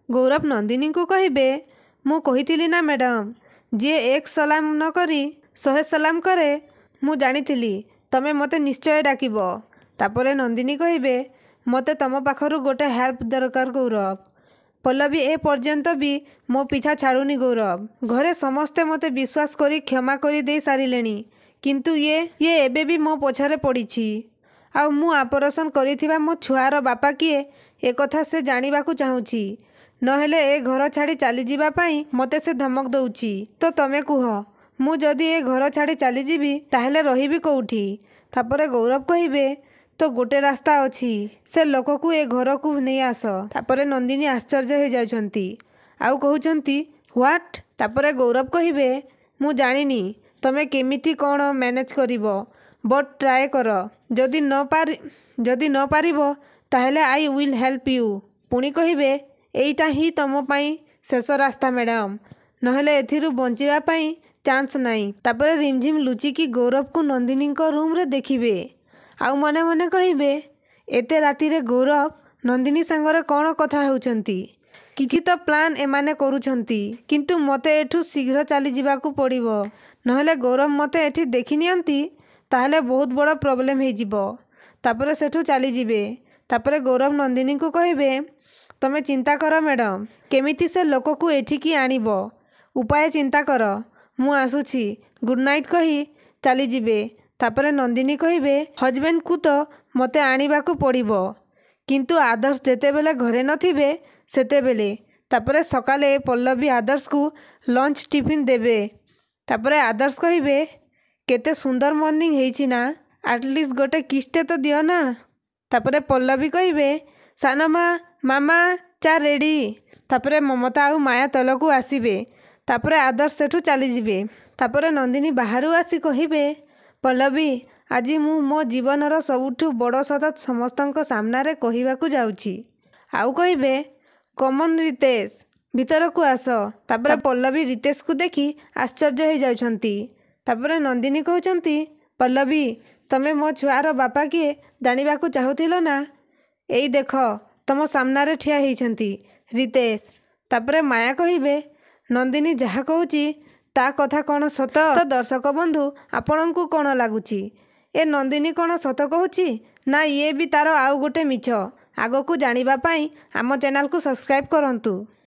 गौरव नंदिनी को कहिबे मु कहिथिली ना मैडम जे एक सलाम न करी 100 सलाम करे मु जानिथिली तमे मते निश्चय डाकिब। तापरे नंदिनी कहिबे मते तम पाखरु गोटे हेल्प दरकार गौरव। पल्लवी ए पर्यंत भी मो पीछा छाड़ुनी गौरव। घरे समस्ते मते विश्वास करी क्षमा करी दे सारिलेनी किंतु ये एबे भी मो पछारे पड़ीछि। आउ मु ऑपरेशन करिथिबा मो छुआर बापा किए ए कथा से जानिबाकू चाहूछि नहेले ए घर छाड़ी चली जीवा पाई मते से धमक दउछि। तो तमे कुह मु जदि ए घर छाड़ी चली जीवी ताहेले रहिबी कोउठी। तापरे गौरव कहिबे तो गोटे रास्ता अछि से लोक को ए घर को नहीं आस। तापरे नंदिनी आश्चर्य हो जाउछंती आउ कहउछंती व्हाट। तापरे गौरव कहिबे मु जानिनी तमे केमिति कोन मैनेज करिवो बट ट्राए कर जदि न पारिबो ताहेले आई विल हेल्प यू। पुणी कहिबे एइटा ही तम पाई शेष रास्ता मैडम नहेले एथिरु बंचिबा पाई चांस नाही। तापरे रिमझिम लुचिकी गौरव को नंदिनी को रूम रे देखिबे आउ मने मने कहिबे एते राति रे गौरव नंदिनी संगरे कौन कथा होउछंती किछि तो प्लान एमाने करूछंती किंतु मते एठु शीघ्र चली जिबाकू पड़िबो नहेले गौरव मते एठी देखि नियंती ताहले बहुत बड़ प्रॉब्लम हे जिवो। तापरे सेठु चली जिबे। तापरे गौरव नंदिनी को कहिबे तमे चिंता कर मैडम केमिति से लोक को एठिकी आनिबो उपाय चिंता कर मु आसुछि गुड नाइट कही चली जिबे। तापरे नंदिनी कहिबे हजबैंड को तो मते आनिबाकू पड़िबो किंतु आदर्श जेतेबेले घरे नथिबे सेतेबेले। तापरे सकाले पल्लवी आदर्श को लंच टिफिन देबे। तापरे आदर्श कहिबे केते सुंदर मॉर्निंग हेइछि ना एटलिस्ट गोटे किस्टे तो दियो ना। तापरे पल्लवी कहिबे सानमा मामा चा रेडी। तापरे ममता आउ माया तलकू आसीबे। तापरे आदर्श सेठू चली जिबे। तापरे नंदिनी बाहरु आसी कहिबे पल्लवी आज मु मो जीवनर सबुठु बड़ सत समस्तंक सामनारे कहिबाकू जाउछि। आउ कहिबे कमन रितेश भीतर को आस। तापरे पल्लवी रितेश को देखी आश्चर्य हो जाउछंती। तापरे नंदिनी कहउछंती पल्लवी तमे मो छुआर बापा किए जानिबाकू चाहुथिलो ना एई देख तम सामनारे ठिया हेइछंती रितेश। तापरे माया कहिबे नंदिनी जहा कहूची ता कथा कौन सत तो दर्शक बंधु आपणଙ୍କୁ कौन लगुची ए नंदिनी कौन सत कहूची ना ये भी तार आउ गोटे मिछ आगकू जानिबा पाई आम चैनल को सब्सक्राइब करंतु।